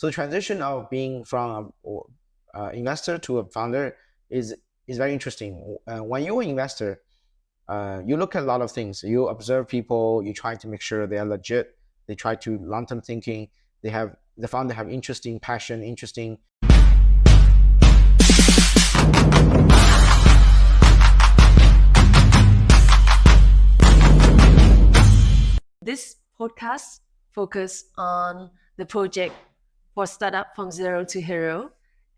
So the transition of being from an investor to a founder is very interesting. When you're an investor, you look at a lot of things. You observe people. You try to make sure they are legit. They try to long-term thinking. The founder have interesting passion, interesting. This podcast focus on the project for startup from zero to hero.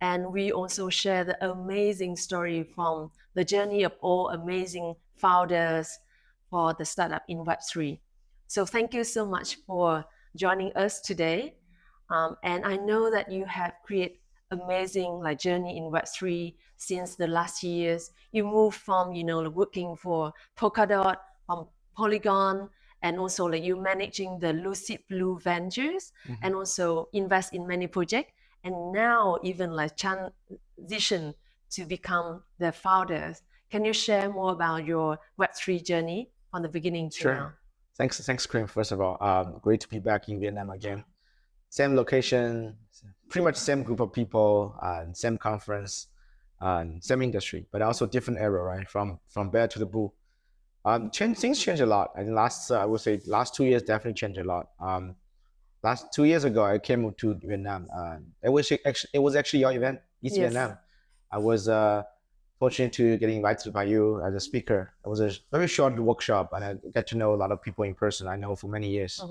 And we also share the amazing story from the journey of all amazing founders for the startup in Web3. So thank you so much for joining us today. And I know that you have created amazing journey in Web3 since the last years. You moved from working for Polkadot, from Polygon, and also you managing the Lucid Blue Ventures, and also invest in many projects, and now even transition to become the founders. Can you share more about your Web3 journey from the beginning to now? Thanks, Karim. First of all, great to be back in Vietnam again. Same location, pretty much same group of people, same conference, same industry, but also different era, right? From bear to the bull. Things change a lot. And I would say last 2 years definitely changed a lot. Last 2 years ago, I came to Vietnam. It was actually your event, East Vietnam. I was fortunate to get invited by you as a speaker. It was a very short workshop, and I got to know a lot of people in person. I know for many years.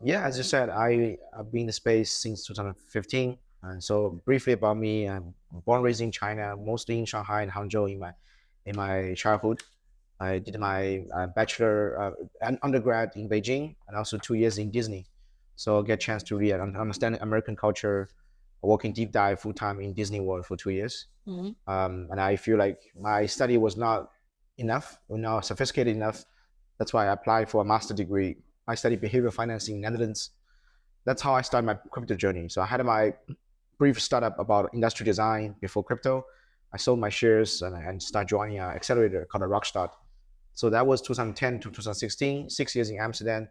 Yeah, as you said, I've been in the space since 2015. And so briefly about me, I'm born and raised in China, mostly in Shanghai and Hangzhou in my childhood. I did my bachelor and undergrad in Beijing, and also 2 years in Disney. So I get a chance to really understand American culture, working deep dive full time in Disney World for 2 years. And I feel like my study was not enough, or not sophisticated enough. That's why I applied for a master's degree. I studied behavioral finance in Netherlands. That's how I started my crypto journey. So I had my brief startup about industrial design before crypto. I sold my shares and started joining an accelerator called a Rockstart. So that was 2010 to 2016, 6 years in Amsterdam.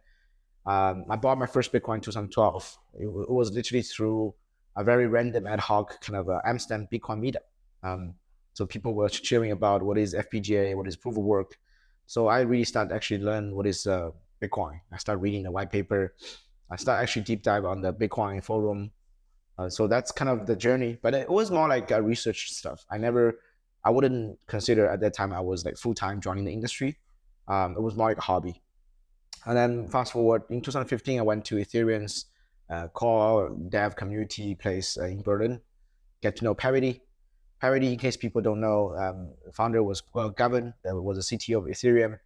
I bought my first Bitcoin in 2012. It was literally through a very random ad hoc kind of Amsterdam Bitcoin meetup. So people were sharing about what is FPGA, what is proof of work. So I really started actually learn what is Bitcoin. I started reading the white paper. I started actually deep dive on the Bitcoin forum. So that's kind of the journey, but it was more like research stuff. I wouldn't consider at that time I was like full-time joining the industry. It was more like a hobby. And then fast forward in 2015, I went to Ethereum's core dev community place in Berlin, get to know Parity. Parity, in case people don't know, the founder was Gavin, that was the CTO of Ethereum.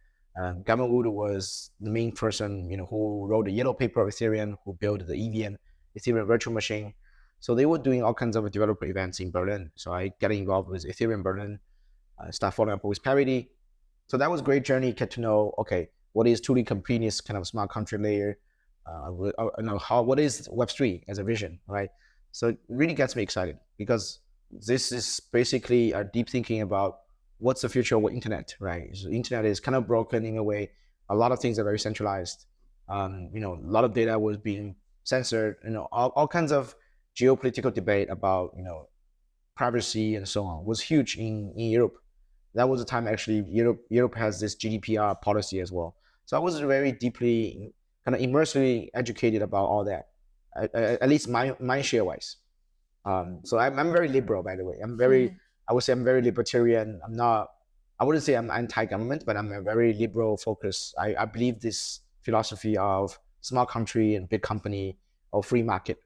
Gavin Wood was the main person, who wrote the yellow paper of Ethereum, who built the EVM, Ethereum virtual machine. So they were doing all kinds of developer events in Berlin. So I got involved with Ethereum Berlin, start following up with Parity. So that was a great journey, get to know, okay, what is truly continuous kind of smart contract layer? What is Web3 as a vision, right? So it really gets me excited because this is basically a deep thinking about what's the future of internet, right? So internet is kind of broken in a way. A lot of things are very centralized. A lot of data was being censored, all kinds of geopolitical debate about, privacy and so on was huge in Europe. That was the time actually Europe has this GDPR policy as well. So I was very deeply kind of immersively educated about all that, at least my share wise. So I'm very liberal, by the way. I would say I'm very libertarian. I wouldn't say I'm anti-government, but I'm a very liberal focus. I believe this philosophy of small country and big company or free market.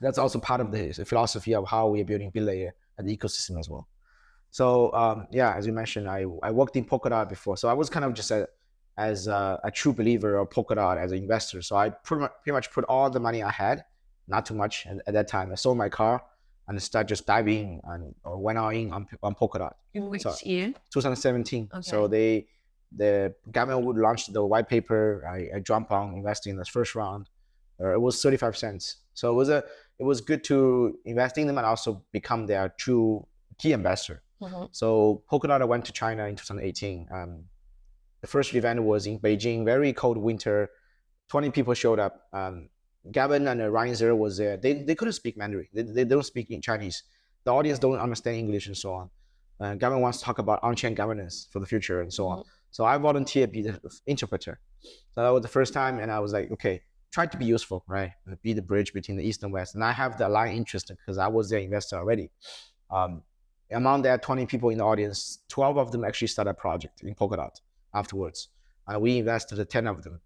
That's also part of the philosophy of how we are building Bitlayer and the ecosystem as well. So as you mentioned, I worked in Polkadot before. So I was kind of just as a true believer of Polkadot as an investor. So I pretty much put all the money I had, not too much at that time. I sold my car and started just diving or went all in on Polkadot. In which year? 2017. Okay. So the government would launch the white paper. I jumped on investing in the first round. It was 35 cents. So it was good to invest in them and also become their true key investor. So Polkadot, I went to China in 2018. The first event was in Beijing, very cold winter. 20 people showed up. Gavin and Ryan Zero was there. They couldn't speak Mandarin. They don't speak in Chinese. The audience don't understand English and so on. Gavin wants to talk about on-chain governance for the future and so on. So I volunteered to be the interpreter. So that was the first time, and I was like, okay, try to be useful, right? And be the bridge between the East and West. And I have the aligned interest because I was their investor already. Among that 20 people in the audience, 12 of them actually started a project in Polkadot afterwards. We invested 10 of them,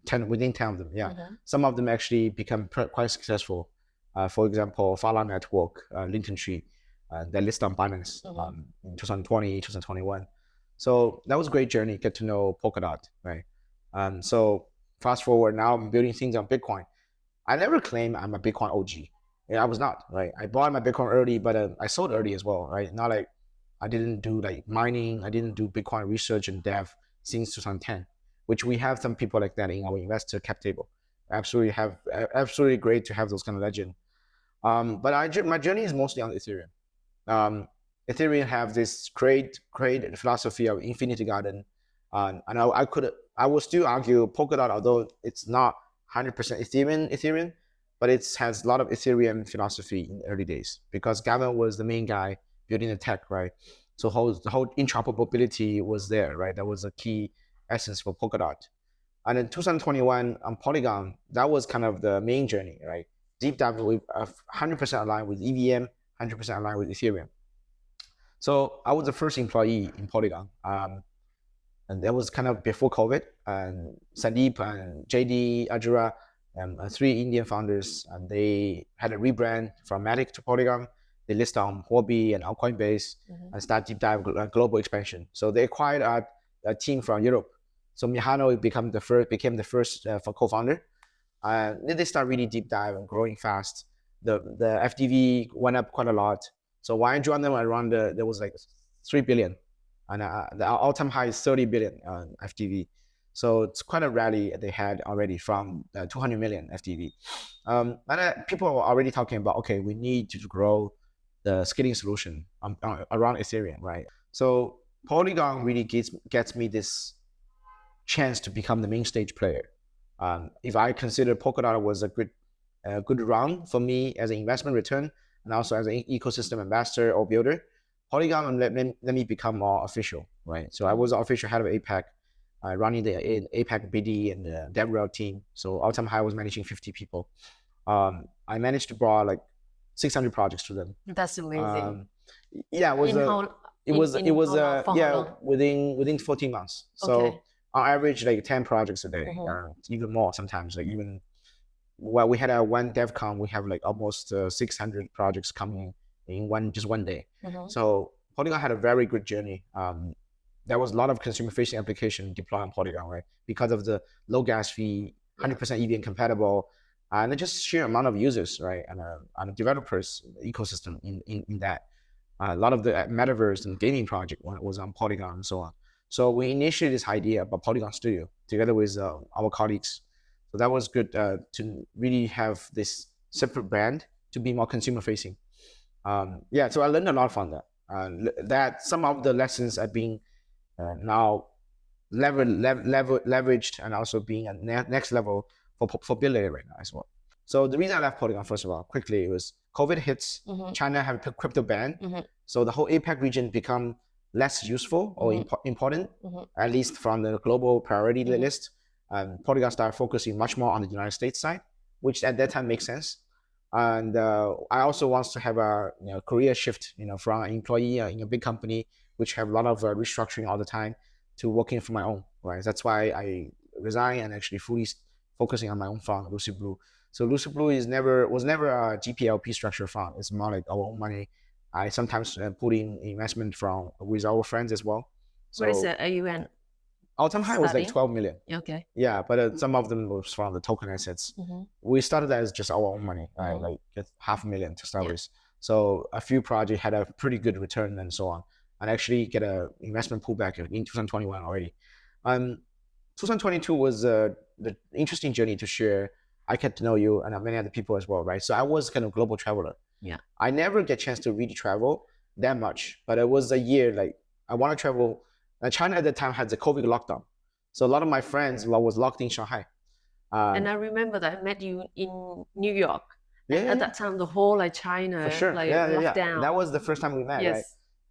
10 within 10 of them. Yeah, some of them actually become quite successful. For example, Fala Network, Linton Tree, they list on Binance in 2020, 2021. So that was a great journey. Get to know Polkadot, right? So fast forward, now I'm building things on Bitcoin. I never claim I'm a Bitcoin OG. Yeah, I was not, right? I bought my Bitcoin early, but I sold early as well, right? Not like I didn't do like mining. I didn't do Bitcoin research and dev since 2010, which we have some people like that in our investor cap table. Absolutely great to have those kind of legend. But my journey is mostly on Ethereum. Ethereum have this great philosophy of infinity garden, and I will still argue Polkadot, although it's not 100% Ethereum, but it has a lot of Ethereum philosophy in the early days because Gavin was the main guy building the tech, right? So the whole interoperability was there, right? That was a key essence for Polkadot. And in 2021 on Polygon, that was kind of the main journey, right? Deep dive with 100% aligned with EVM, 100% aligned with Ethereum. So I was the first employee in Polygon. And that was kind of before COVID. And Sandeep and JD, Ajura, 3 Indian founders, and they had a rebrand from Matic to Polygon. They list on Huobi and on Coinbase and start deep dive global expansion. So they acquired a team from Europe. So Mihano became the first co-founder. They start really deep dive and growing fast. The FDV went up quite a lot. So when I joined them around there was like 3 billion, and the all-time high is 30 billion FDV. So it's quite a rally they had already from 200 million FDV. And people are already talking about, okay, we need to grow the scaling solution around Ethereum, right? So Polygon really gets me this chance to become the main stage player. If I consider Polkadot was a good round for me as an investment return and also as an ecosystem ambassador or builder, Polygon let me become more official, right? So I was the official head of APAC, running the APAC BD and the DevRel team. So all-time high was managing 50 people. I managed to brought like 600 projects to them. That's amazing. Yeah, it was within 14 months. So on average, like 10 projects a day, even more sometimes. Like even well, we had one DevCon, we have like almost 600 projects coming in one day. So Polygon had a very good journey. There was a lot of consumer-facing application deployed on Polygon, right? Because of the low gas fee, 100% EVM compatible, and just sheer amount of users, right? And developers ecosystem in that. A lot of the metaverse and gaming project was on Polygon and so on. So we initiated this idea about Polygon Studio together with our colleagues. So that was good to really have this separate brand to be more consumer-facing. So I learned a lot from that. That some of the lessons are being now leveraged and also being at next level for Bitlayer right now as well. So the reason I left Polygon, first of all, quickly, was COVID hits, China have a crypto ban, so the whole APAC region become less useful or important, at least from the global priority list. Polygon started focusing much more on the United States side, which at that time makes sense. And I also want to have a career shift, from an employee in a big company, which have a lot of restructuring all the time, to working for my own, right? That's why I resigned and actually fully focusing on my own fund, Lucid Blue. So Lucid Blue was never a GPLP structure fund. It's more like our own money. I sometimes put in investment with our friends as well. So what is the AUM? All-time high was like 12 million. Okay. Yeah, but some of them was from the token assets. We started as just our own money, right? Like get $500,000 to start with. So a few projects had a pretty good return and so on, and actually get a investment pullback in 2021 already. 2022 was the interesting journey to share. I get to know you and many other people as well, right? So I was kind of global traveler. Yeah. I never get a chance to really travel that much, but it was a year like I want to travel. China at the time had the COVID lockdown. So a lot of my friends was locked in Shanghai. And I remember that I met you in New York. Yeah, And yeah, at yeah. that time, the whole like China, For sure. like Yeah, yeah, locked yeah. down. That was the first time we met, Yes. right?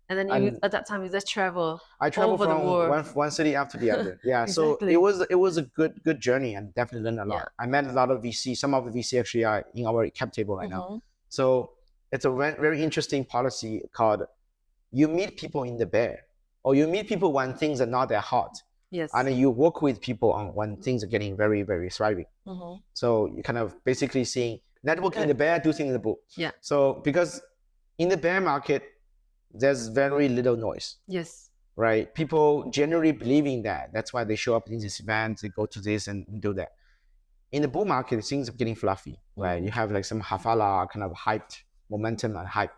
And then you And at that time you just travel I traveled over the from world. one city after the other. Yeah, so Exactly. it was a good journey and definitely learned a lot. Yeah. I met a lot of VC. Some of the VC actually are in our cap table right now. So it's a very interesting policy called you meet people in the bear, or you meet people when things are not that hot. Yes. And you work with people on when things are getting very, very thriving. So you kind of basically seeing networking in the bear, do things in the bull. Yeah. So because in the bear market, there's very little noise. Yes. Right? People generally believing that. That's why they show up in this event, they go to this and do that. In the bull market, things are getting fluffy, right? You have like some hafala kind of hyped momentum and hype.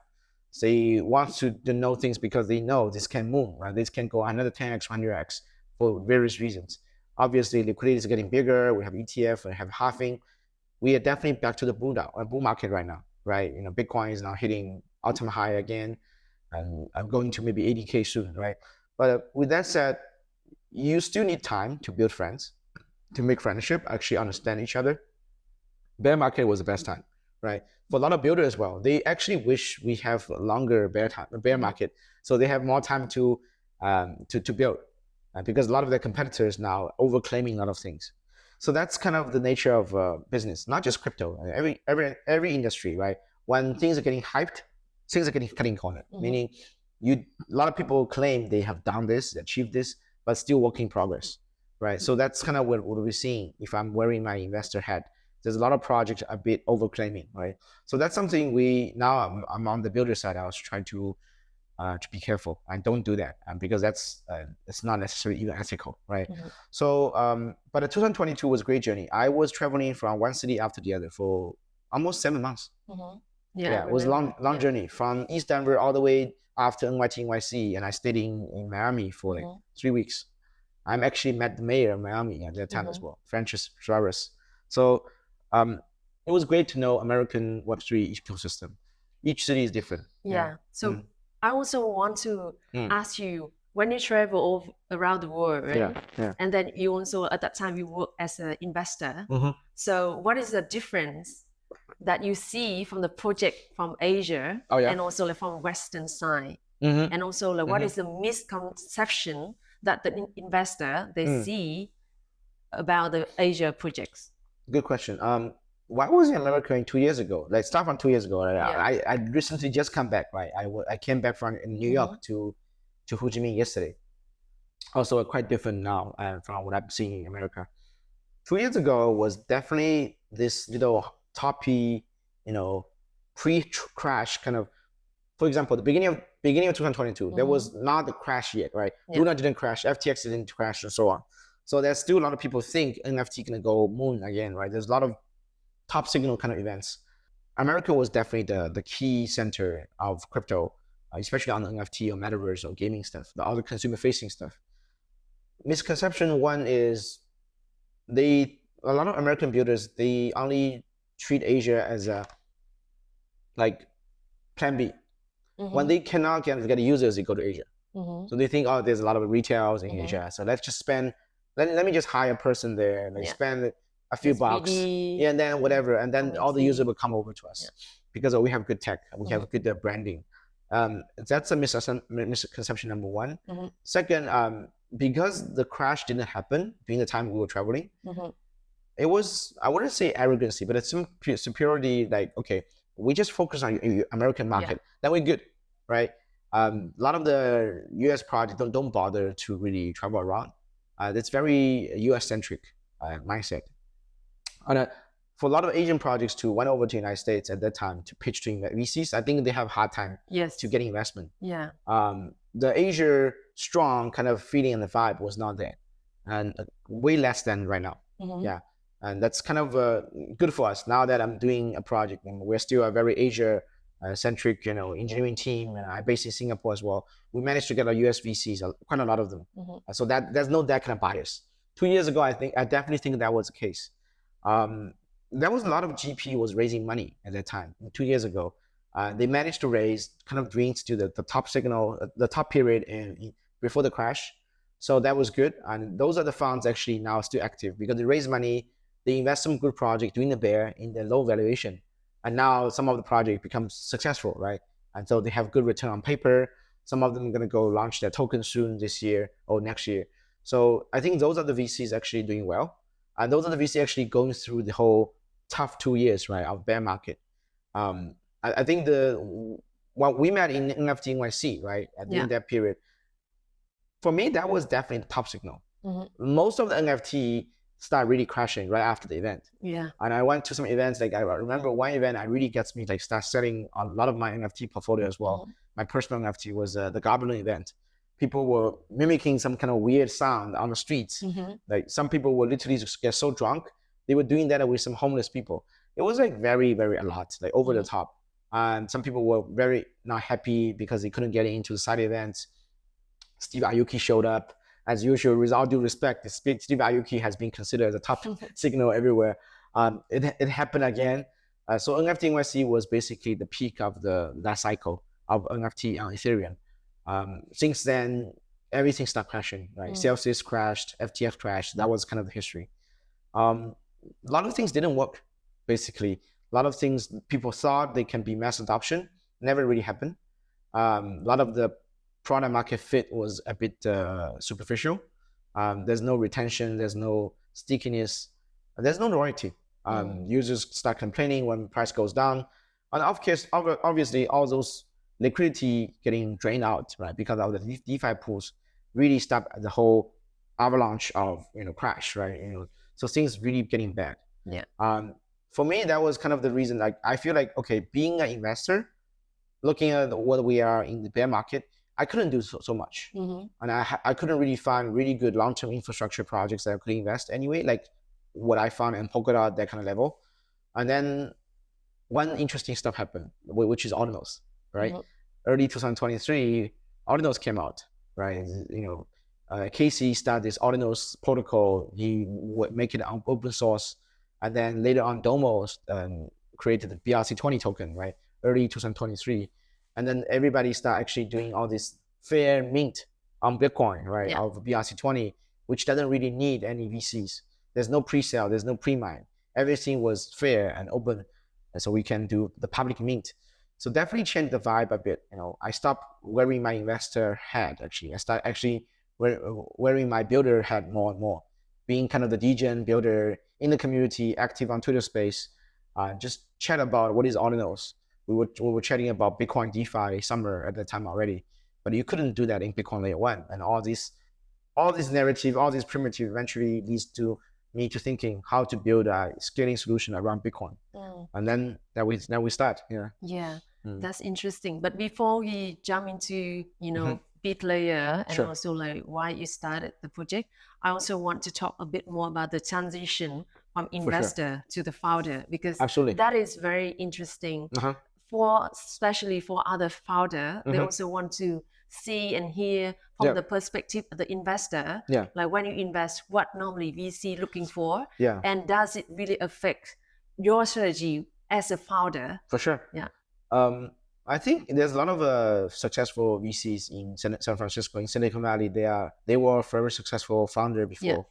They want to know things because they know this can move, right? This can go another 10x, 100x for various reasons. Obviously, liquidity is getting bigger. We have ETF, we have halving. We are definitely back to the bull market right now, right? You know, Bitcoin is now hitting all-time high again, and I'm going to maybe 80K soon, right? But with that said, you still need time to build friends, to make friendship, actually understand each other. Bear market was the best time, right? For a lot of builders as well, they actually wish we have a longer bear market, so they have more time to build, because a lot of their competitors now overclaiming a lot of things. So that's kind of the nature of business, not just crypto. Every industry, right? When things are getting hyped, things are getting cutting corner. Meaning, a lot of people claim they have done this, achieved this, but still work in progress, right? So that's kind of what we're seeing. If I'm wearing my investor hat, there's a lot of projects a bit overclaiming, right? So that's something I'm on the builder side. I was trying to be careful and don't do that, because that's it's not necessarily even ethical, right? So but 2022 was a great journey. I was traveling from one city after the other for almost 7 months. Yeah, it was a long journey from East Denver all the way after NYC, and I stayed in Miami for like 3 weeks. I'm actually met the mayor of Miami at that time as well, Francis Suarez. So it was great to know American Web3 ecosystem. Each city is different. Yeah. So I also want to ask you, when you travel all around the world, right? And then you also, at that time, you work as an investor. So what is the difference that you see from the project from Asia and also like from Western side? And also like what is the misconception that the investor they see about the Asia projects? Good question. Why was in America in 2 years ago? Like start from 2 years ago. Right? I recently just come back, right? I came back from New York to Ho Chi Minh yesterday. Also quite different now from what I'm seeing in America. 2 years ago was definitely this little toppy, pre-crash kind of. For example, the beginning of 2022, there was not the crash yet, right? Luna didn't crash, FTX didn't crash, and so on. So there's still a lot of people think NFT gonna go moon again, right? There's a lot of top signal kind of events. America was definitely the key center of crypto, especially on the NFT or metaverse or gaming stuff, the other consumer facing stuff. Misconception one is a lot of American builders, they only treat Asia as a like plan B. When they cannot get users, they go to Asia. So they think, oh, there's a lot of retails in Asia, so let's just spend. Let me just hire a person there and spend a few bucks, and then whatever, and then all the users will come over to us because we have good tech, we have good branding. That's a misconception number one. Second, because the crash didn't happen during the time we were traveling, it was, I wouldn't say arrogancy, but it's some superiority. Like, okay, we just focus on American market, then we're good, right? A lot of the US projects don't bother to really travel around. It's very US centric mindset. And for a lot of Asian projects to went over to the United States at that time to pitch to VCs, I think they have a hard time to get investment. The Asia strong kind of feeling and the vibe was not there, and way less than right now. And that's kind of good for us now that I'm doing a project and we're still a very Asia centric, engineering team, and I'm based in Singapore as well. We managed to get our US VCs, quite a lot of them. So that there's no that kind of bias. 2 years ago, I definitely think that was the case. There was a lot of GP was raising money at that time. 2 years ago, they managed to raise kind of drinks to the top signal, the top period before the crash. So that was good. And those are the funds actually now still active because they raised money they invest some good project doing the bear in the low valuation, and now some of the project becomes successful, right? And so they have good return on paper. Some of them are going to go launch their token soon this year or next year. So I think those are the VCs actually doing well, and those are the VCs actually going through the whole tough 2 years, right, of bear market. I think what we met in NFT NYC, right, during that period, for me, that was definitely the top signal. Most of the NFT start really crashing right after the event. Yeah. And I went to some events, like I remember one event, I really gets me like start selling a lot of my NFT portfolio as well. My personal NFT was the Goblin event. People were mimicking some kind of weird sound on the streets. Like some people were literally just get so drunk, they were doing that with some homeless people. It was like very, very a lot, like over the top. And some people were very not happy because they couldn't get into the side events. Steve Aoki showed up. As usual, with all due respect, Steve Aoki has been considered as a top signal everywhere. It happened again. So NFT NYC was basically the peak of that cycle of NFT on Ethereum. Since then, everything started crashing, right? Celsius crashed, FTX crashed. That was kind of the history. A lot of things didn't work, basically. A lot of things people thought they can be mass adoption, never really happened. A lot of the product market fit was a bit superficial. There's no retention, there's no stickiness, there's no loyalty. Users start complaining when price goes down. And of course, obviously, all those liquidity getting drained out, right? Because of the DeFi pools really stopped the whole avalanche of crash, right? So things really getting bad. Yeah. For me, that was kind of the reason. Like I feel like, okay, being an investor, looking at what we are in the bear market, I couldn't do so much. And I couldn't really find really good long-term infrastructure projects that I could invest anyway, like what I found in Polkadot, that kind of level. And then one interesting stuff happened, which is Ordinals, right? Early 2023, Ordinals came out, right? Casey started this Ordinals protocol. He would make it open source. And then later on, Domos created the BRC20 token, right? Early 2023. And then everybody start actually doing all this fair mint on Bitcoin, right? Of BRC20, which doesn't really need any VCs. There's no pre-sale, there's no pre-mine. Everything was fair and open. And so we can do the public mint. So definitely changed the vibe a bit. I stopped wearing my investor hat, actually. I started actually wearing my builder hat more and more. Being kind of the degen builder in the community, active on Twitter space, just chat about what is Ordinals. We were chatting about Bitcoin DeFi summer at that time already, but you couldn't do that in Bitcoin layer 1. And all this narrative, all this primitive eventually leads to me to thinking how to build a scaling solution around Bitcoin. And then now we start. That's interesting. But before we jump into Bitlayer and also like why you started the project, I also want to talk a bit more about the transition from investor to the founder, because that is very interesting. Especially for other founder, they also want to see and hear from the perspective of the investor. Like when you invest, what normally VC looking for, and does it really affect your strategy as a founder? For sure. I think there's a lot of successful VCs in San Francisco, in Silicon Valley. They were very successful founder before.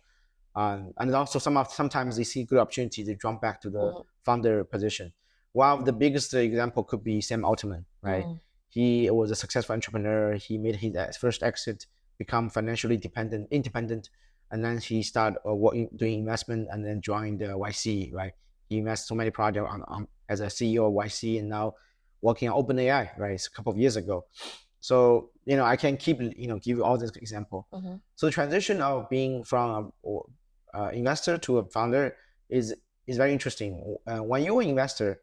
And also sometimes they see good opportunity to jump back to the founder position. One of the biggest example could be Sam Altman, right? He was a successful entrepreneur. He made his first exit, become financially independent, and then he started doing investment and then joined YC, right? He invested so many projects as a CEO of YC, and now working on OpenAI, right? It's a couple of years ago. So, I can keep, give you all this example. So the transition of being from an investor to a founder is very interesting. When you're an investor,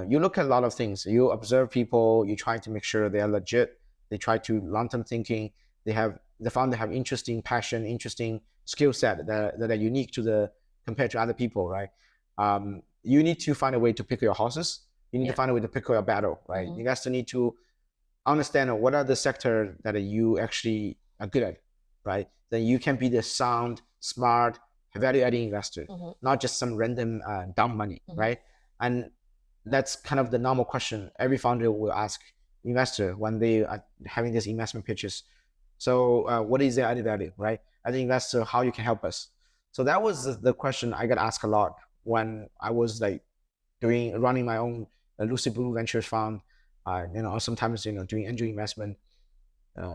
you look at a lot of things. You observe people, you try to make sure they are legit. They try to long-term thinking. The founder have interesting passion, interesting skill set that are unique compared to other people, right? You need to find a way to pick your horses. You need to find a way to pick your battle, right? You guys need to understand what are the sector that you actually are good at, right? Then you can be the sound, smart, value-adding investor, not just some random dumb money, right? And that's kind of the normal question every founder will ask investor when they are having these investment pitches. So what is their added value, right? As an investor, how you can help us? So that was the question I got asked a lot when I was like running my own Lucid Blue Ventures fund, sometimes doing angel investment.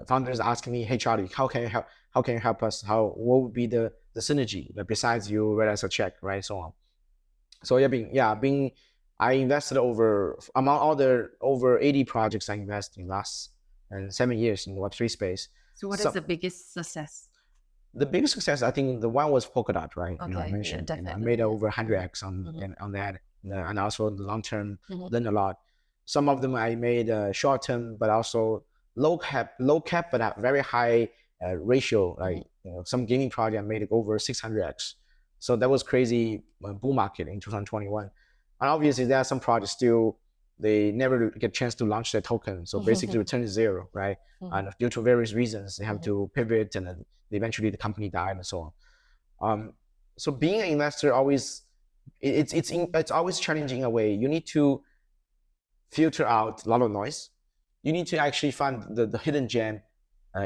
Founders asking me, "Hey Charlie, how can you help? How can you help us? What would be the synergy besides you write us a check, right? So on." So I invested among all the over 80 projects I invested in last 7 years in the Web3 space. So what is the biggest success? The biggest success, I think, the one was Polkadot, right? Okay, I mentioned, I definitely. made over 100x on that, and also the long term, learned a lot. Some of them I made short term, but also low cap, but at very high ratio. Like some gaming project I made over 600x. So that was crazy bull market in 2021. And obviously there are some projects still they never get a chance to launch their token. So basically return is zero, right? And due to various reasons, they have to pivot, and then eventually the company died and so on. So being an investor it's always challenging in a way. You need to filter out a lot of noise. You need to actually find the hidden gem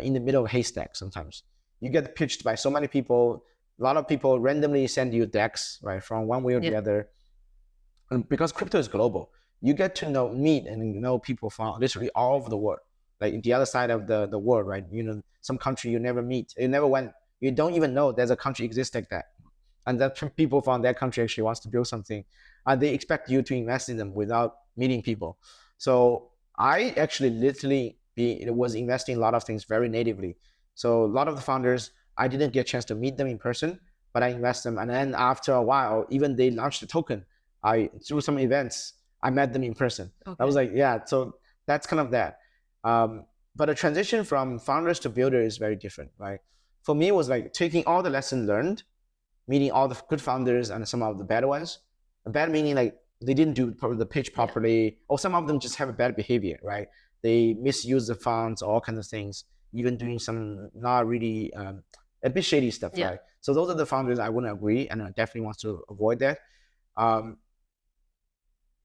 in the middle of a haystack. Sometimes you get pitched by so many people. A lot of people randomly send you decks, right, from one way or the other. And because crypto is global, you get to meet and know people from literally all over the world. Like the other side of the world, right? Some country you never meet, you don't even know there's a country exists like that. And that people from that country actually wants to build something, and they expect you to invest in them without meeting people. So I actually literally was investing in a lot of things very natively. So a lot of the founders, I didn't get a chance to meet them in person, but I invest them. And then after a while, even they launched the token, through some events, I met them in person. Okay. I was like, yeah, so that's kind of that. But a transition from founders to builder is very different, right? For me, it was like taking all the lessons learned, meeting all the good founders and some of the bad ones. Bad meaning like they didn't do the pitch properly, or some of them just have a bad behavior, right? They misuse the funds, all kinds of things, even doing some not really a bit shady stuff, right? So those are the founders I wouldn't agree, and I definitely want to avoid that.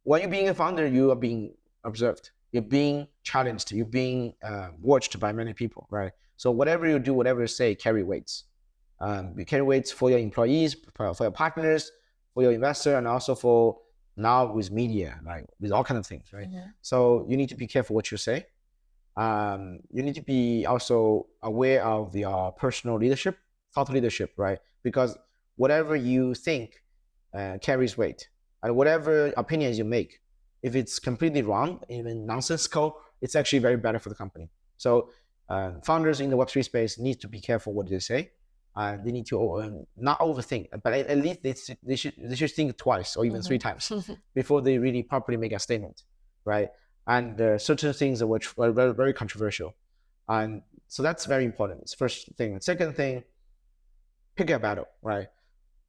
When you're being a founder, you are being observed, you're being challenged, you're being watched by many people, right? So whatever you do, whatever you say, carry weights. You carry weights for your employees, for your partners, for your investor, and also for now with media, like with all kinds of things, right? So you need to be careful what you say. You need to be also aware of your personal leadership, thought leadership, right? Because whatever you think carries weight, and whatever opinions you make, if it's completely wrong, even nonsensical, it's actually very bad for the company. So founders in the Web3 space need to be careful what they say. They need to not overthink, but at least they should think twice or even 3 times before they really properly make a statement, right? And certain things which are very, very controversial, and so that's very important. It's first thing. Second thing, pick a battle, right?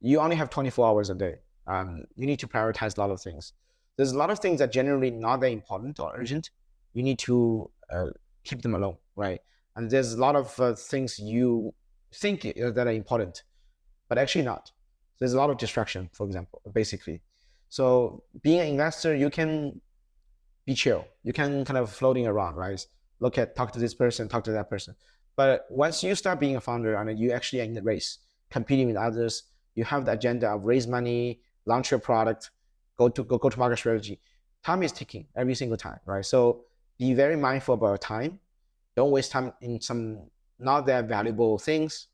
You only have 24 hours a day. You need to prioritize a lot of things. There's a lot of things that generally not that important or urgent. You need to keep them alone, right? And there's a lot of things you think that are important, but actually not. There's a lot of distraction, for example, basically. So being an investor, you can be chill. You can kind of floating around, right? Talk to this person, talk to that person. But once you start being a founder and you actually are in the race, competing with others, you have the agenda of raise money, launch your product, go to market strategy. Time is ticking every single time, right? So be very mindful about time. Don't waste time in some not that valuable things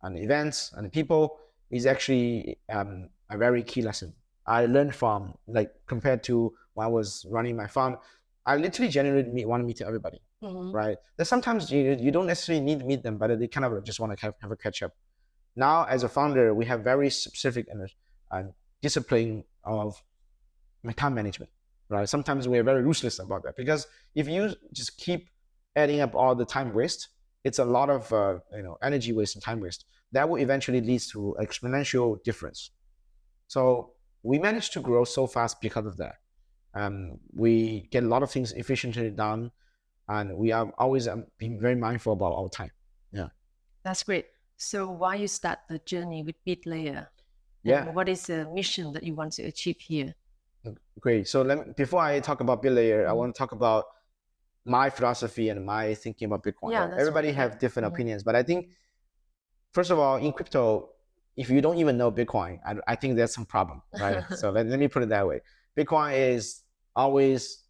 and events and people. Is actually a very key lesson I learned from, like, compared to when I was running my fund. I literally genuinely want to meet everybody, right? That sometimes you don't necessarily need to meet them, but they kind of just want to have a catch up. Now, as a founder, we have very specific discipline of time management, right? Sometimes we are very ruthless about that, because if you just keep adding up all the time waste, it's a lot of energy waste and time waste. That will eventually lead to exponential difference. So we managed to grow so fast because of that. We get a lot of things efficiently done, and we are always being very mindful about our time. Yeah, that's great. So why you start the journey with Bitlayer? Yeah, what is the mission that you want to achieve here? Great. So before I talk about Bitlayer, I want to talk about my philosophy and my thinking about Bitcoin. Yeah, Everybody have different opinions, but I think, first of all, in crypto, if you don't even know Bitcoin, I think there's some problem, right? So let me put it that way. Bitcoin is always,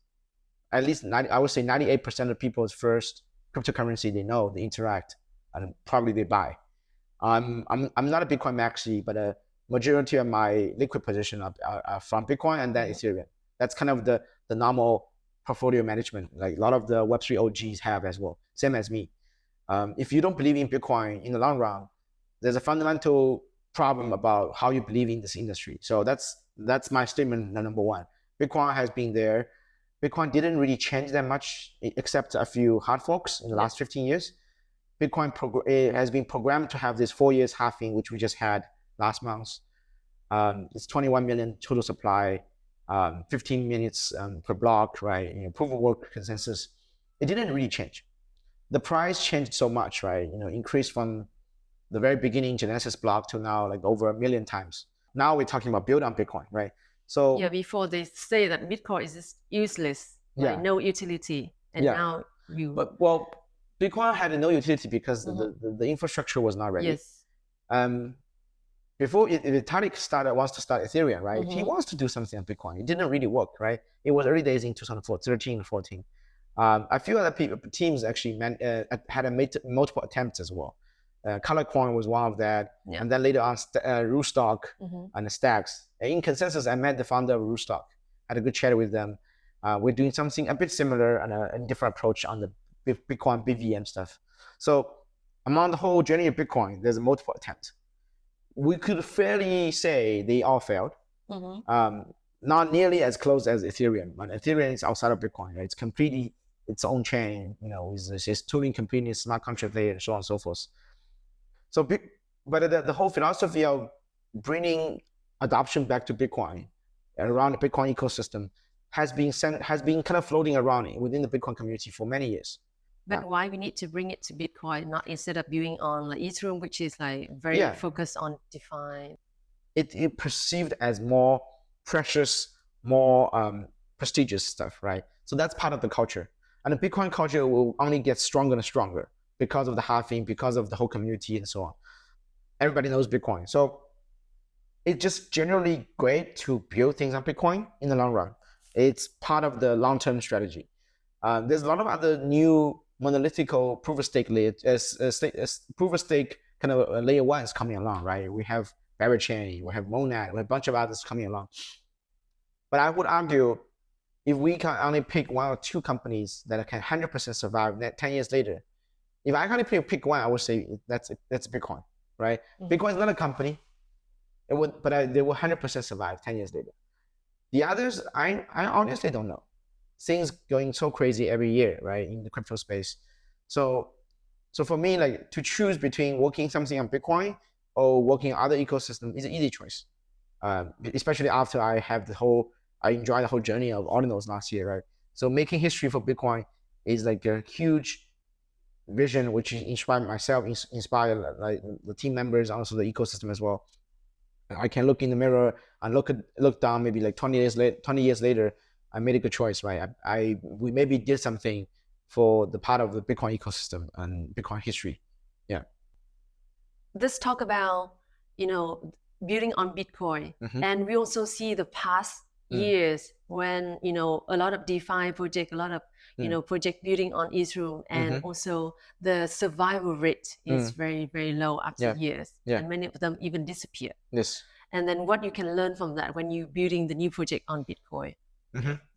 at least 90, I would say 98% of people's first cryptocurrency they know, they interact, and probably they buy. I'm not a Bitcoin maxi, but a majority of my liquid position are from Bitcoin and then Ethereum. That's kind of the normal portfolio management, like a lot of the Web3 OGs have as well, same as me. If you don't believe in Bitcoin in the long run, there's a fundamental problem about how you believe in this industry. So that's my statement number one. Bitcoin has been there. Bitcoin didn't really change that much, except a few hard forks in the last 15 years. Bitcoin has been programmed to have this 4 years halving, which we just had last month. It's 21 million total supply, 15 minutes per block, right? Proof of work consensus. It didn't really change. The price changed so much, right? Increased from the very beginning Genesis block to now like over 1 million times. Now we're talking about build on Bitcoin, right? So yeah, before they say that Bitcoin is just useless, like no utility, and now you. But Bitcoin had no utility because the infrastructure was not ready. Yes. Before Vitalik wants to start Ethereum, right? He wants to do something on Bitcoin. It didn't really work, right? It was early days in 2013 and 14. A few other teams actually had multiple attempts as well. Colorcoin was one of that, and then later on Rootstock and the Stacks. In consensus, I met the founder of Rootstock, had a good chat with them. We're doing something a bit similar and a different approach on the Bitcoin BVM stuff. So among the whole journey of Bitcoin, there's multiple attempts. We could fairly say they all failed. Not nearly as close as Ethereum, but Ethereum is outside of Bitcoin, right? It's completely its own chain, with its tooling completely smart contract layer and so on and so forth. So, but the whole philosophy of bringing adoption back to Bitcoin and around the Bitcoin ecosystem has been kind of floating around within the Bitcoin community for many years. But why we need to bring it to Bitcoin, not instead of building on like Ethereum, which is like very focused on DeFi? It perceived as more precious, more prestigious stuff, right? So that's part of the culture. And the Bitcoin culture will only get stronger and stronger because of the halving, because of the whole community and so on. Everybody knows Bitcoin. So it's just generally great to build things on Bitcoin in the long run. It's part of the long-term strategy. There's a lot of other new monolithical proof of stake proof of stake kind of layer ones coming along, right? We have Barachain, we have Monad, we have a bunch of others coming along. But I would argue if we can only pick one or two companies that can 100% survive 10 years later, if I can only pick one, I would say that's Bitcoin, right? Bitcoin is not a company, but they will 100% survive 10 years later. The others, I honestly don't know. Things going so crazy every year, right, in the crypto space. So for me, like to choose between working something on Bitcoin or working on other ecosystem is an easy choice. Especially after I enjoyed the whole journey of Ordinals last year, right? So making history for Bitcoin is like a huge vision, which inspired myself, inspired like the team members, and also the ecosystem as well. I can look in the mirror and look down maybe like 20 years later, I made a good choice, right? We maybe did something for the part of the Bitcoin ecosystem and Bitcoin history. Yeah. Let's talk about, building on Bitcoin. And we also see the past years when, a lot of DeFi project, a lot of, project building on Ethereum, and also the survival rate is very, very low after years. And many of them even disappear. Yes. And then what you can learn from that when you're building the new project on Bitcoin.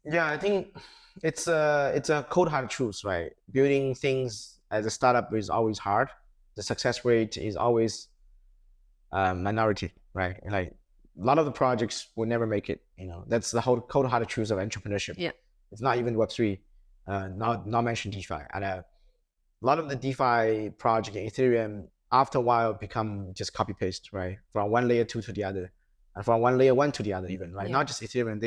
Yeah, I think it's a cold hard truth, right? Building things as a startup is always hard. The success rate is always minority, right? Like a lot of the projects will never make it. That's the whole cold hard truth of entrepreneurship. Yeah, it's not even Web3, not mention DeFi. And a lot of the DeFi project in Ethereum after a while become just copy paste, right? From one layer 2 to the other, and from one layer 1 to the other, even, right? Not just Ethereum.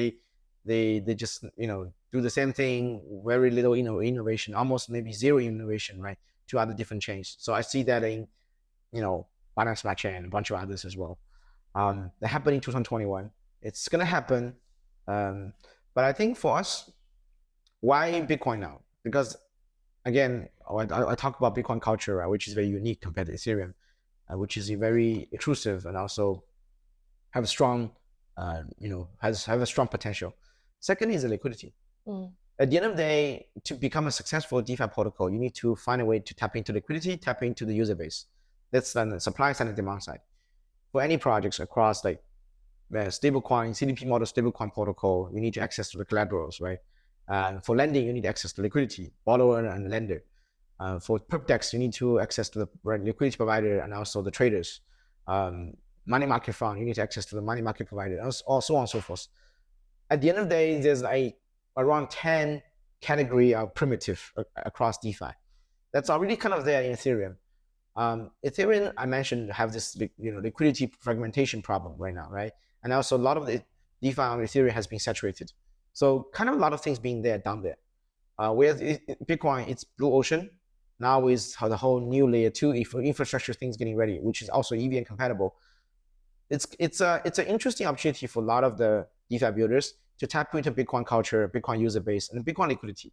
They just do the same thing, very little innovation, almost maybe zero innovation, right, to other different chains. So I see that in Binance Smart Chain and a bunch of others as well. That happened in 2021. It's gonna happen, but I think for us, why Bitcoin now? Because again, I talk about Bitcoin culture, right, which is very unique compared to Ethereum. which is very intrusive and also have a strong, have a strong potential. Second is the liquidity. At the end of the day, to become a successful DeFi protocol, you need to find a way to tap into liquidity, tap into the user base. That's on the supply side and demand side. For any projects across like stablecoin, CDP model stablecoin protocol, you need to access to the collaterals, right? For lending, you need access to liquidity, borrower and lender. For PerpDex, you need to access to the liquidity provider and also the traders. Money market fund, you need to access to the money market provider, and so on and so forth. At the end of the day, there's around 10 category of primitive across DeFi. That's already kind of there in Ethereum. Ethereum, I mentioned, have this liquidity fragmentation problem right now, right? And also a lot of the DeFi on Ethereum has been saturated. So kind of a lot of things being there, down there. Whereas Bitcoin, it's blue ocean. Now with the whole new layer 2 infrastructure things getting ready, which is also EVM compatible. It's an interesting opportunity for a lot of the DeFi builders to tap into Bitcoin culture, Bitcoin user base, and Bitcoin liquidity,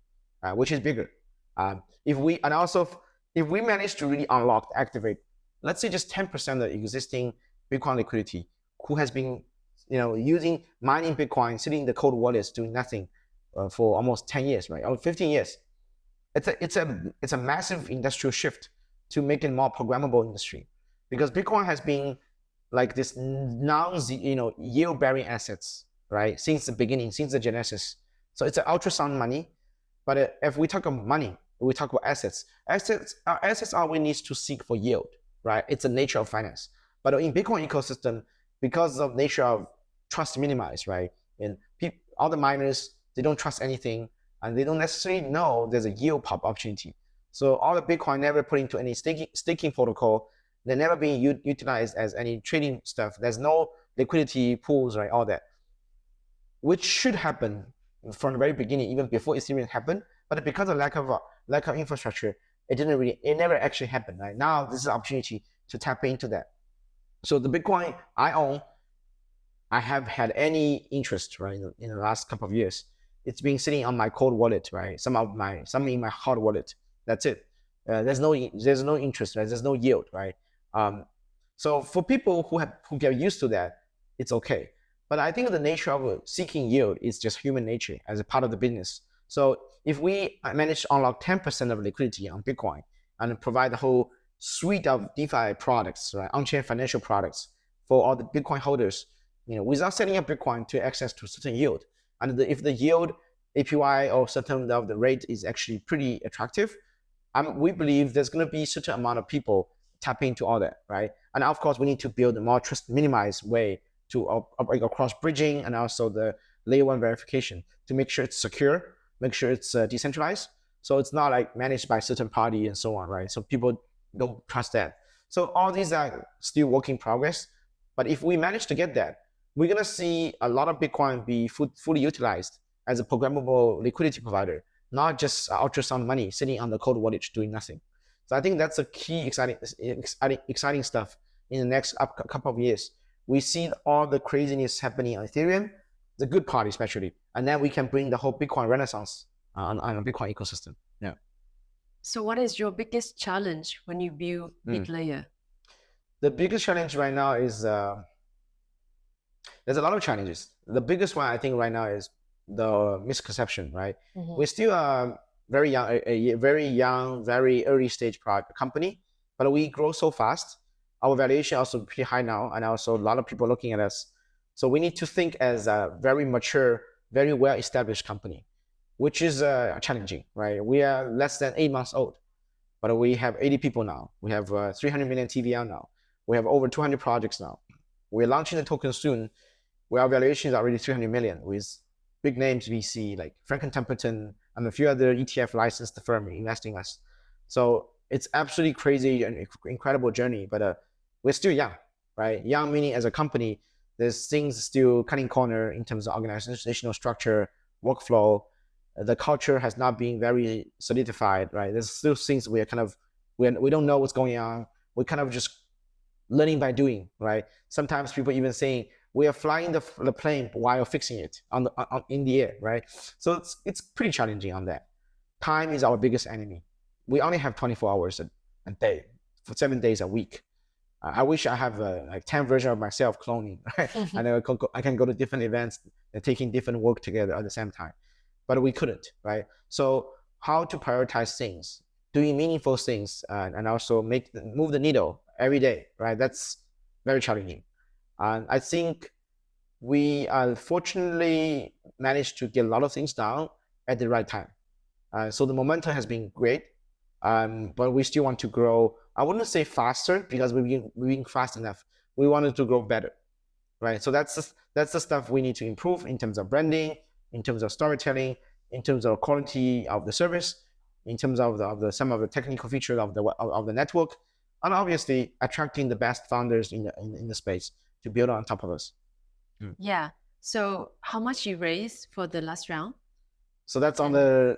which is bigger. If we manage to really unlock, activate, let's say just 10% of the existing Bitcoin liquidity, who has been using mining Bitcoin, sitting in the cold wallets, doing nothing for almost 10 years, right, or 15 years. It's a massive industrial shift to make it more programmable industry, because Bitcoin has been like this yield bearing assets, right, since the beginning, since the genesis. So it's an ultrasound money. But if we talk about money, we talk about assets. Assets always needs to seek for yield, right? It's the nature of finance. But in Bitcoin ecosystem, because of nature of trust minimized, right? And all the miners, they don't trust anything, and they don't necessarily know there's a yield pop opportunity. So all the Bitcoin never put into any staking protocol. They're never being utilized as any trading stuff. There's no liquidity pools, right? All that, which should happen from the very beginning, even before Ethereum happened. But because of lack of infrastructure, it never actually happened. Right now, this is an opportunity to tap into that. So the Bitcoin I own, I have had any interest, right, in the last couple of years. It's been sitting on my cold wallet, right? Some in my hard wallet. That's it. There's no interest, right? There's no yield, right? So for people who get used to that, it's okay. But I think the nature of seeking yield is just human nature as a part of the business. So if we manage to unlock 10% of liquidity on Bitcoin and provide the whole suite of DeFi products, right, on-chain financial products for all the Bitcoin holders, without setting up Bitcoin to access to certain yield, and if the yield APY or certain of the rate is actually pretty attractive, we believe there's going to be a certain amount of people tapping into all that, right? And of course, we need to build a more trust minimized way to operate across bridging and also the layer 1 verification to make sure it's secure, make sure it's decentralized. So it's not like managed by a certain party and so on, right? So people don't trust that. So all these are still work in progress. But if we manage to get that, we're going to see a lot of Bitcoin be fully utilized as a programmable liquidity provider, not just ultrasound money sitting on the cold wallet doing nothing. So I think that's a key exciting stuff in the next couple of years. We see all the craziness happening on Ethereum, the good part especially, and then we can bring the whole Bitcoin renaissance on a Bitcoin ecosystem. Yeah. So what is your biggest challenge when you build Bitlayer? The biggest challenge right now is there's a lot of challenges. The biggest one I think right now is the misconception, right? We're still a very young, very early stage company, but we grow so fast. Our valuation also pretty high now, and also a lot of people looking at us. So we need to think as a very mature, very well-established company, which is challenging, right? We are less than 8 months old, but we have 80 people now. We have 300 million TVL now. We have over 200 projects now. We're launching the token soon, where our valuation is already 300 million with big names VC like Franklin Templeton and a few other ETF licensed firms investing in us. So it's absolutely crazy and incredible journey, but we're still young, right? Young meaning as a company, there's things still cutting corner in terms of organizational structure, workflow. The culture has not been very solidified, right? There's still things we don't know what's going on. We're kind of just learning by doing, right? Sometimes people even saying we are flying the plane while fixing it in the air, right? So it's pretty challenging on that. Time is our biggest enemy. We only have 24 hours a day for 7 days a week. I wish I have like 10 versions of myself cloning, right? And I can go to different events and taking different work together at the same time. But we couldn't, right? So how to prioritize things, doing meaningful things, and also move the needle every day, right? That's very challenging. And I think we fortunately managed to get a lot of things done at the right time. So the momentum has been great, but we still want to grow. I wouldn't say faster because we're being fast enough. We wanted to grow better, right? So that's the stuff we need to improve in terms of branding, in terms of storytelling, in terms of quality of the service, in terms of some of the technical features of the network, and obviously attracting the best founders in the space to build on top of us. Yeah. So how much you raised for the last round? So that's on the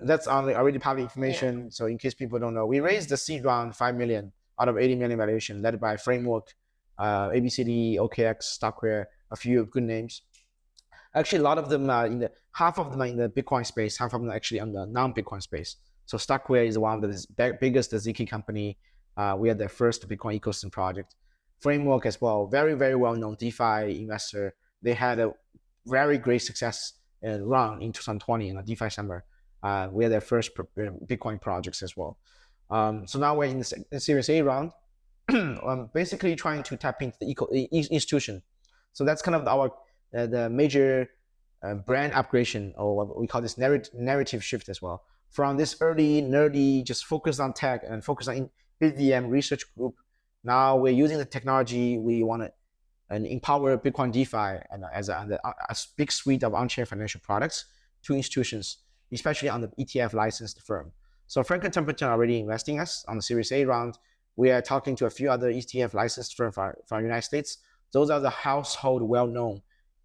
already public information. Yeah. So in case people don't know, we raised the seed round 5 million out of 80 million valuation, led by Framework, ABCD, OKX, Stockware, a few good names. Actually, a lot of them are half of them are in the Bitcoin space, half of them are actually on the non-Bitcoin space. So Stockware is one of the biggest ZK company. We are their first Bitcoin ecosystem project. Framework as well, very, very well-known DeFi investor. They had a very great success run in 2020 in a DeFi summer. We are their first Bitcoin projects as well. So now we're in the Series A round, basically trying to tap into the institution. So that's kind of our the major brand upgradation, or what we call this narrative shift as well. From this early nerdy, just focused on tech and focused on BDM research group, now we're using the technology. We want to empower Bitcoin DeFi and as a big suite of on-chain financial products to institutions, especially on the ETF licensed firm. So Franklin Templeton already investing us on the Series A round. We are talking to a few other ETF licensed firms from the United States. Those are the household well-known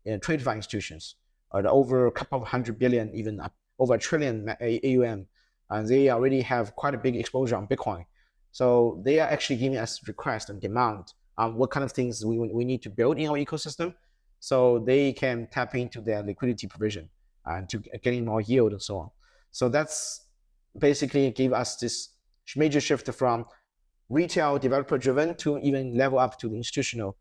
TradeFi institutions, over a couple of $100 billion, even over $1 trillion AUM. And they already have quite a big exposure on Bitcoin. So they are actually giving us request and demand on what kind of things we need to build in our ecosystem, so they can tap into their liquidity provision and to getting more yield and so on. So that's basically give us this major shift from retail developer driven to even level up to the institutional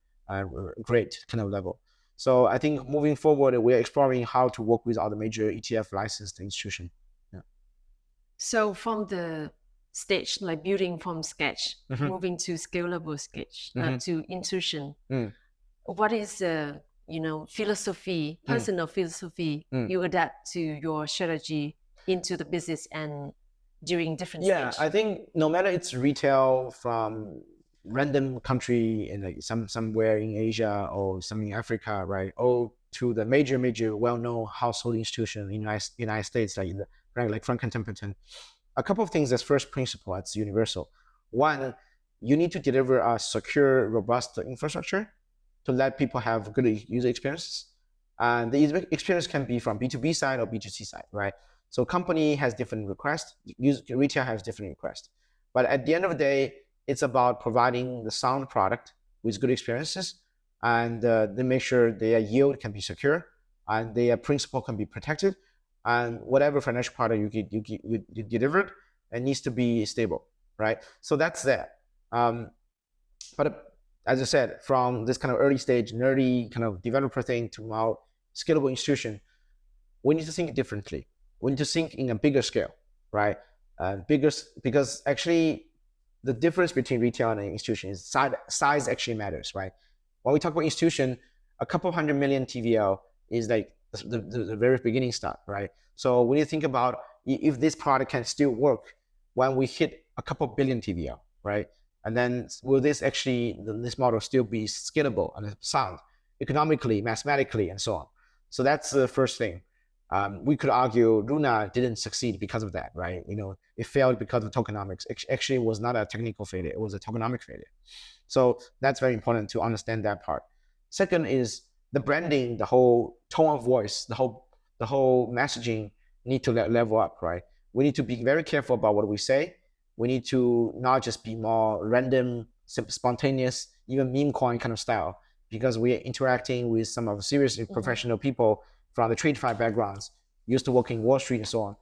grade kind of level. So I think moving forward, we're exploring how to work with other major ETF licensed institutions. Yeah. So from the stage, like building from sketch, moving to scalable sketch, to institution, what is the philosophy, personal philosophy you adapt to your strategy into the business and during different stage? I think no matter it's retail from random country in like somewhere in Asia or some in Africa, right, or to the major well-known household institution in United States, like Franklin Templeton. A couple of things as first principle, it's universal. One, you need to deliver a secure, robust infrastructure to let people have good user experiences. And the experience can be from B2B side or B2C side, right? So company has different requests, retail has different requests. But at the end of the day, it's about providing the sound product with good experiences, and they make sure their yield can be secure and their principal can be protected. And whatever financial product you delivered, it needs to be stable, right? So that's that. But as I said, from this kind of early stage, nerdy kind of developer thing to our scalable institution, we need to think differently. We need to think in a bigger scale, right? Because actually the difference between retail and institution is size actually matters, right? When we talk about institution, a couple $100 million TVL is like the very beginning start, right? So we need to think about if this product can still work when we hit a couple billion TVL, right? And then will this model still be scalable and sound economically, mathematically, and so on? So that's the first thing. We could argue Luna didn't succeed because of that, right? It failed because of tokenomics. Actually, it was not a technical failure; it was a tokenomic failure. So that's very important to understand that part. Second is the branding, the whole tone of voice, the whole messaging need to level up, right? We need to be very careful about what we say. We need to not just be more random, spontaneous, even meme coin kind of style, because we are interacting with some of the seriously professional people from the TradeFi backgrounds, used to working Wall Street and so on.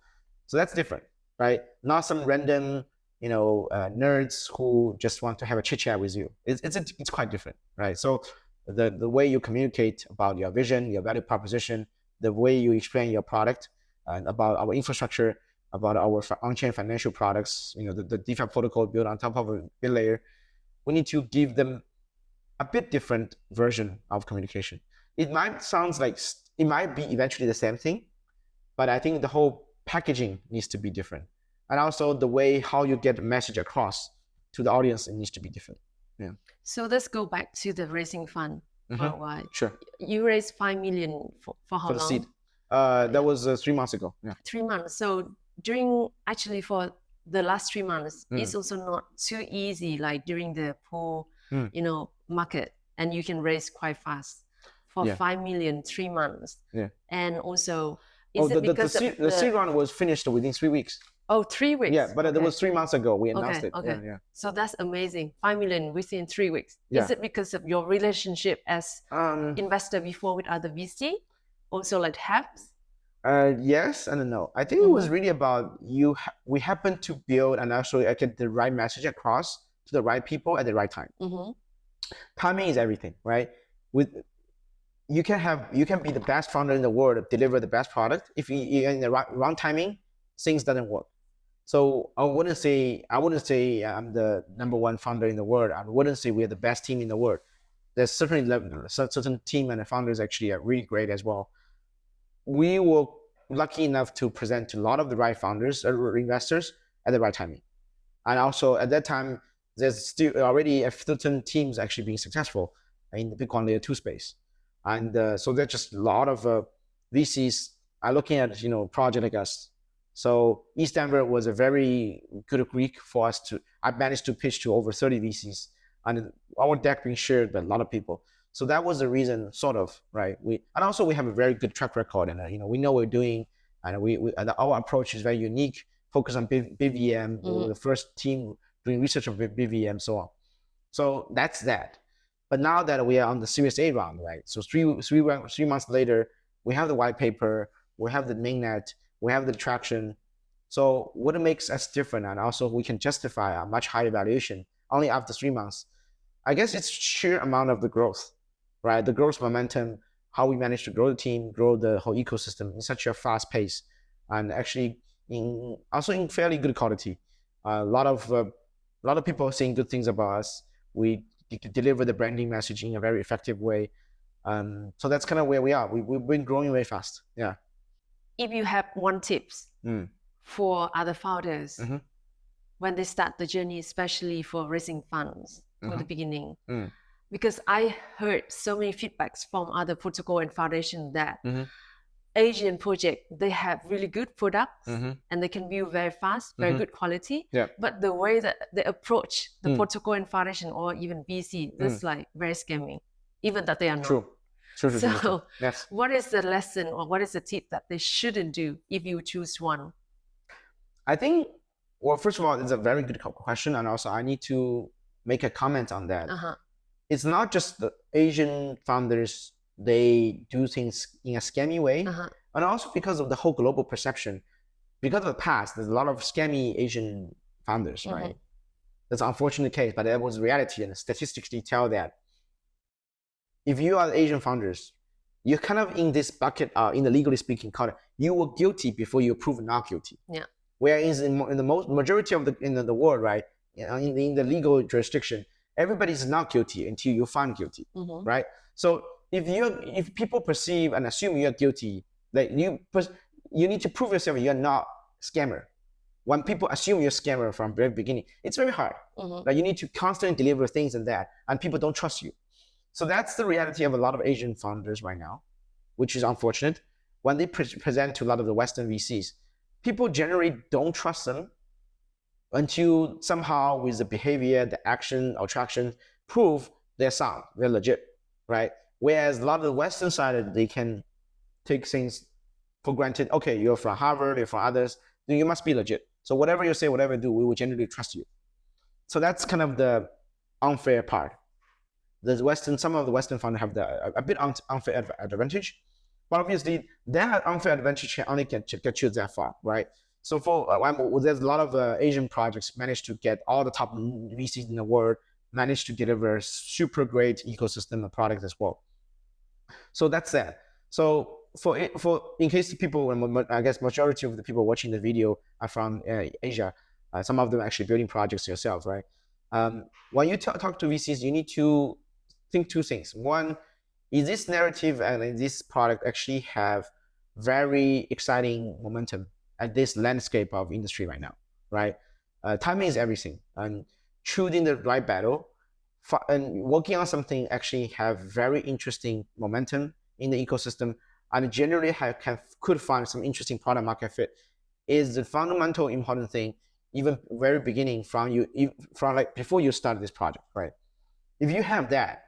So that's different, right? Not some random nerds who just want to have a chit chat with you. It's quite different, right? So the way you communicate about your vision, your value proposition, the way you explain your product, and about our infrastructure, about our on-chain financial products, the DeFi protocol built on top of a Bitlayer, we need to give them a bit different version of communication. It might sound like it might be eventually the same thing, but I think the whole packaging needs to be different. And also the way how you get the message across to the audience, it needs to be different. Yeah. So let's go back to the raising fund for a while. Sure. You raised 5 million for how For the long? seed. That was 3 months ago. Yeah. 3 months. So for the last 3 months, it's also not too easy like during the pool, market, and you can raise quite fast for 5 million, 3 months. Yeah. And also, the seed round was finished within 3 weeks. Oh, 3 weeks. Yeah, but it was 3 months ago we announced it. Okay. Yeah. So that's amazing. 5 million within 3 weeks. Yeah. Is it because of your relationship as investor before with other VC? Also like HAPS? Yes and no. I think it was really about we happened to build and actually get the right message across to the right people at the right time. Timing is everything, right? You can be the best founder in the world, deliver the best product. If you're in the wrong timing, things doesn't work. So I wouldn't say I'm the number one founder in the world. I wouldn't say we're the best team in the world. There's certainly certain team and the founders actually are really great as well. We were lucky enough to present to a lot of the right founders or investors at the right timing. And also at that time, there's still already certain teams actually being successful in the Bitcoin layer 2 space. And so there's just a lot of VCs are looking at, project like us. So East Denver was a very good week for us I managed to pitch to over 30 VCs and our deck being shared by a lot of people. So that was the reason, sort of, right? We have a very good track record, and we know what we're doing, and our approach is very unique, focused on BVM. We're the first team doing research on BVM, so on. So that's that. But now that we are on the Series A round, right? So three months later, we have the white paper, we have the mainnet, we have the traction. So what makes us different, and also we can justify a much higher valuation only after 3 months? I guess it's sheer amount of the growth, right? The growth momentum, how we managed to grow the team, grow the whole ecosystem in such a fast pace, and actually in fairly good quality. A lot of people are saying good things about us. We deliver the branding message in a very effective way. So that's kind of where we are. We've been growing very fast. Yeah. If you have one tips for other founders when they start the journey, especially for raising funds for the beginning, because I heard so many feedbacks from other protocol and foundation that Asian project, they have really good products and they can build very fast, very good quality. Yeah. But the way that they approach the protocol and foundation or even VC, that's like very scammy, even that they are not. True. So yes. What is the lesson or what is the tip that they shouldn't do if you choose one? I think, well, first of all, it's a very good question. And also I need to make a comment on that. It's not just the Asian founders, they do things in a scammy way. And also because of the whole global perception. Because of the past, there's a lot of scammy Asian founders, right? That's an unfortunate case, but that was reality, and statistically tell that if you are Asian founders, you're kind of in this bucket, in the legally speaking, called you were guilty before you prove not guilty. Yeah. Whereas in the majority of the world, right, in the legal jurisdiction, everybody's not guilty until you're found guilty, right? So if people perceive and assume you're guilty, like you need to prove yourself you're not scammer. When people assume you're a scammer from the very beginning, it's very hard. Like you need to constantly deliver things and people don't trust you. So that's the reality of a lot of Asian founders right now, which is unfortunate. When they present to a lot of the Western VCs, people generally don't trust them until somehow with the behavior, the action or traction, prove they're sound, they're legit, right? Whereas a lot of the Western side, they can take things for granted. Okay, you're from Harvard, you're from others, then you must be legit. So whatever you say, whatever you do, we will generally trust you. So that's kind of the unfair part. Some of the Western founders have a bit unfair advantage, but obviously that unfair advantage can only get you that far, right? So there's a lot of Asian projects managed to get all the top VCs in the world, managed to deliver super great ecosystem of products as well. So that's that. So for in case the people, I guess majority of the people watching the video are from Asia. Some of them actually building projects yourselves, right? When you talk to VCs, you need to think two things. One, is this narrative and this product actually have very exciting momentum at this landscape of industry right now, right? Timing is everything, and choosing the right battle and working on something actually have very interesting momentum in the ecosystem, and generally could find some interesting product market fit is the fundamental important thing, even very beginning from like before you start this project, right? If you have that,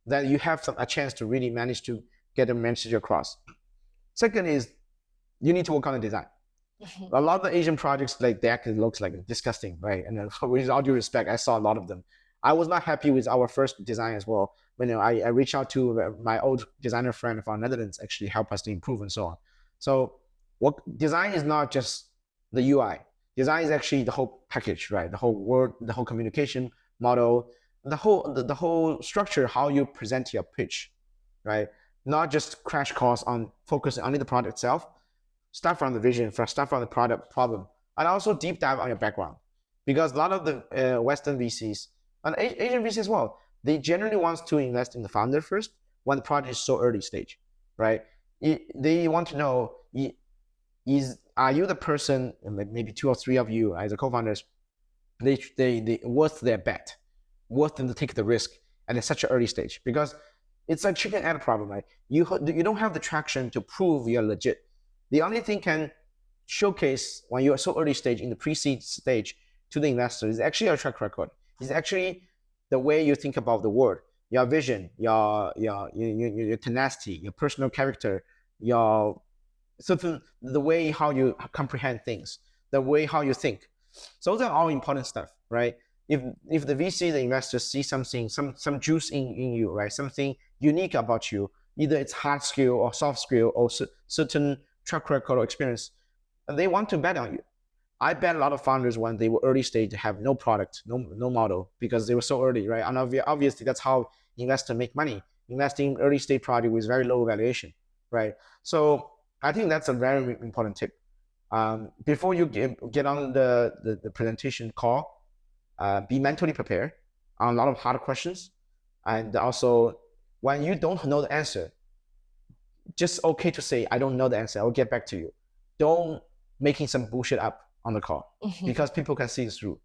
then you have a chance to really manage to get the message across. Second is you need to work on the design. A lot of the Asian projects like that looks like disgusting, right? And with all due respect, I saw a lot of them. I was not happy with our first design as well. When I reached out to my old designer friend from Netherlands, actually help us to improve and so on. So what design is not just the UI. Design is actually the whole package, right? The whole word, the whole communication model, the whole structure, how you present your pitch, right? Not just crash course on focusing only the product itself. Start from the vision, start from the product problem, and also deep dive on your background. Because a lot of the Western VCs and Asian VCs as well, they generally want to invest in the founder first when the project is so early stage, right? They want to know, are you the person, maybe 2 or 3 of you as the co-founders, they worth their bet, worth them to take the risk at such an early stage? Because it's like chicken and egg problem, right? You don't have the traction to prove you're legit. The only thing can showcase when you're so early stage in the pre-seed stage to the investor is actually your track record. It's actually the way you think about the world, your vision, your tenacity, your personal character, your certain the way how you comprehend things, the way how you think. So those are all important stuff, right? If the VC, the investors see something, some juice in you, right? Something unique about you, either it's hard skill or soft skill or certain track record or experience, and they want to bet on you. I bet a lot of founders when they were early stage have no product, no model, because they were so early, right? And obviously that's how investors make money, investing in early stage project with very low valuation, right? So I think that's a very important tip. Before you get on the presentation call, be mentally prepared on a lot of hard questions, and also when you don't know the answer, just okay to say, I don't know the answer, I'll get back to you. Don't making some bullshit up on the call, because people can see it through.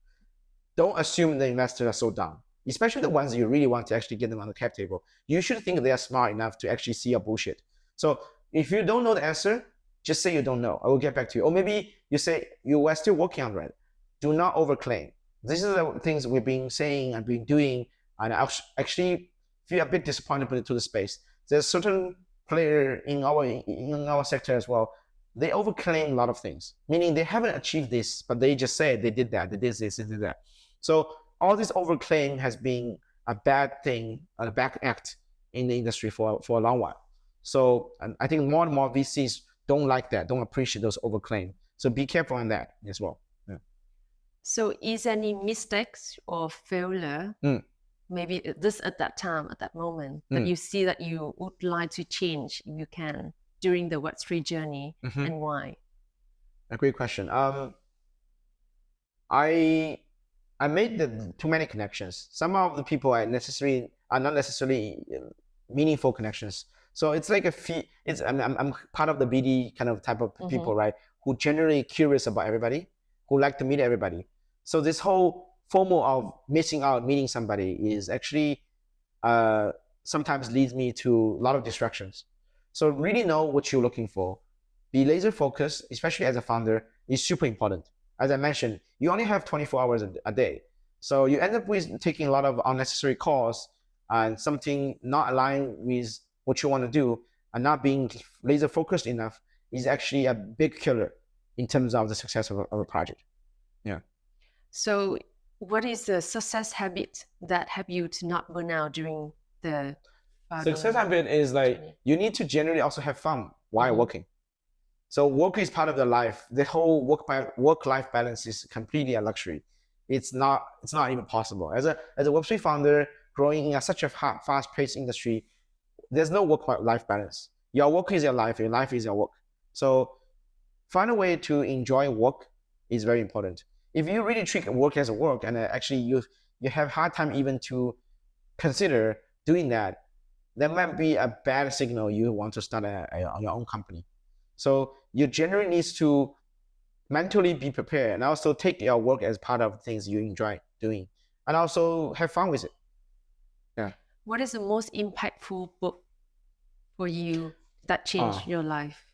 Don't assume the investors are so dumb, especially the ones you really want to actually get them on the cap table. You should think they are smart enough to actually see your bullshit. So if you don't know the answer, just say you don't know. I will get back to you. Or maybe you say you are still working on it. Do not overclaim. These are the things we've been saying and been doing, and I actually feel a bit disappointed to the space. There's certain player in our sector as well. They overclaim a lot of things, meaning they haven't achieved this, but they just say they did that, they did this, they did that. So all this overclaim has been a bad thing, a bad act in the industry for a long while. So I think more and more VCs don't like that, don't appreciate those overclaim. So be careful on that as well. Yeah. So is any mistakes or failure, maybe this at that time, at that moment, that you see that you would like to change if you can during the Web3 journey, and why? A great question. I made too many connections. Some of the people are not necessarily meaningful connections. So it's like I'm part of the BD kind of type of people, right? Who generally curious about everybody, who like to meet everybody. So this whole FOMO of missing out, meeting somebody is actually sometimes leads me to a lot of distractions. So really know what you're looking for. Be laser focused, especially as a founder, is super important. As I mentioned, you only have 24 hours a day. So you end up with taking a lot of unnecessary calls and something not aligned with what you want to do, and not being laser focused enough is actually a big killer in terms of the success of a project. Yeah. So what is the success habit that help you to not burn out during the success habit is like you need to generally also have fun while working. So work is part of the life. The whole work-life balance is completely a luxury. It's not even possible. As a Web3 founder growing in such a fast-paced industry, there's no work-life balance. Your work is your life is your work. So find a way to enjoy work is very important. If you really treat work as a work, and actually you have hard time even to consider doing that, that might be a bad signal you want to start your own company. So you generally need to mentally be prepared and also take your work as part of things you enjoy doing and also have fun with it. Yeah. What is the most impactful book for you that changed your life?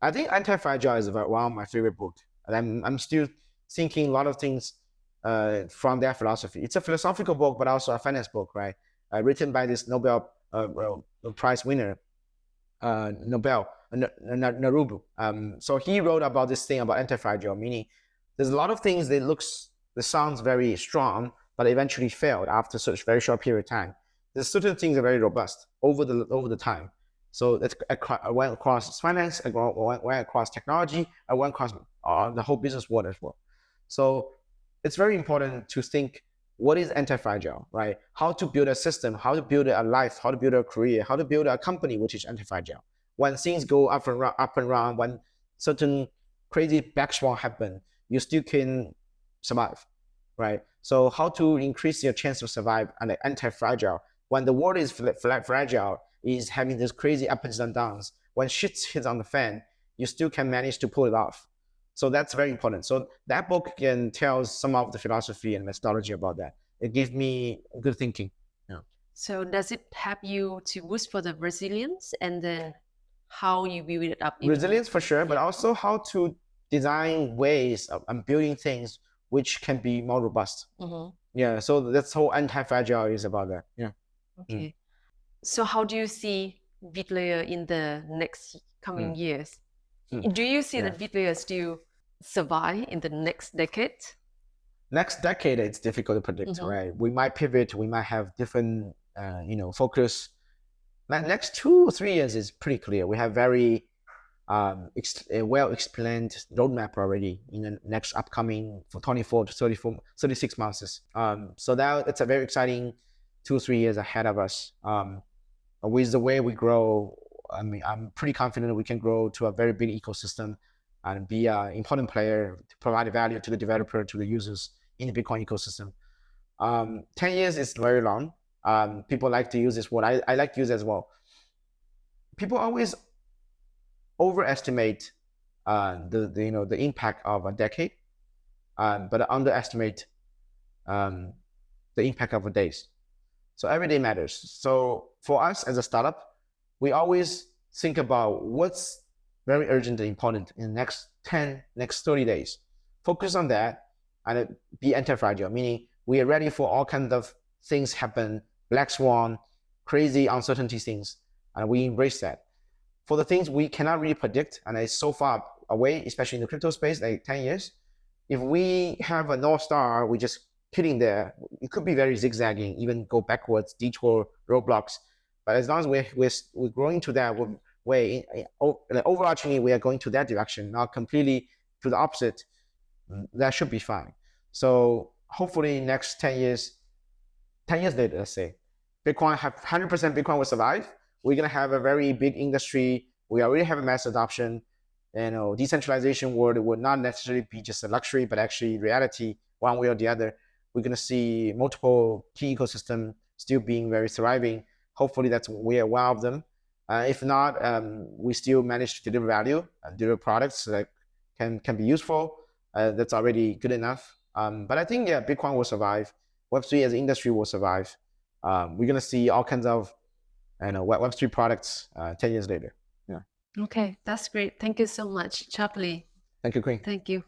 I think Anti-Fragile is one of my favorite books. And I'm still thinking a lot of things from their philosophy. It's a philosophical book, but also a finance book, right? Written by this Nobel Prize winner, Narubu. So he wrote about this thing about anti-fragile, meaning there's a lot of things that sounds very strong, but eventually failed after such very short period of time. There's certain things that are very robust over the time. So I went across finance, I went across technology, I went across the whole business world as well. So it's very important to think, what is anti-fragile, right? How to build a system, how to build a life, how to build a career, how to build a company which is anti-fragile. When things go up and round, when certain crazy black swan happen, you still can survive, right? So how to increase your chance to survive on the anti-fragile when the world is fragile, is having this crazy ups and downs. When shit hits on the fan, you still can manage to pull it off. So that's very important. So that book can tell some of the philosophy and methodology about that. It gives me good thinking. Yeah. So does it help you to boost for the resilience and then how you build it up? Resilience for sure, but also how to design ways of building things which can be more robust. Yeah, so that's whole anti-fragile is about that. Yeah. Okay. So how do you see Bitlayer in the next coming years? Do you see that Bitlayer still survive in the next decade? Next decade, it's difficult to predict, right? We might pivot, we might have different, focus. Next 2 or 3 years is pretty clear. We have very well-explained roadmap already in the next upcoming for 24 to 36 months. So that it's a very exciting 2 or 3 years ahead of us. With the way we grow, I mean, I'm pretty confident we can grow to a very big ecosystem and be an important player to provide value to the developer, to the users in the Bitcoin ecosystem. 10 years is very long. People like to use this word. I like to use it as well. People always overestimate the impact of a decade, but underestimate the impact of a days. So every day matters. So for us as a startup, we always think about what's very urgent and important in the next 10, next 30 days. Focus on that and be anti-fragile, meaning we are ready for all kinds of things happen, black swan, crazy uncertainty things, and we embrace that. For the things we cannot really predict, and it's so far away, especially in the crypto space, like 10 years, if we have a North Star, we just hitting there, it could be very zigzagging, even go backwards, detour, roadblocks. But as long as we're growing to that way, overarchingly, we are going to that direction, not completely to the opposite, that should be fine. So hopefully next 10 years later, let's say, Bitcoin have 100% Bitcoin will survive. We're going to have a very big industry. We already have a mass adoption. Decentralization world will not necessarily be just a luxury, but actually reality one way or the other. We're going to see multiple key ecosystems still being very thriving. Hopefully we are one of them. If not, we still manage to deliver value, deliver products that can be useful. That's already good enough. But I think, Bitcoin will survive. Web3 as an industry will survive. We're going to see all kinds of Web3 products 10 years later. Yeah. Okay, that's great. Thank you so much, Chapley. Thank you, Queen. Thank you.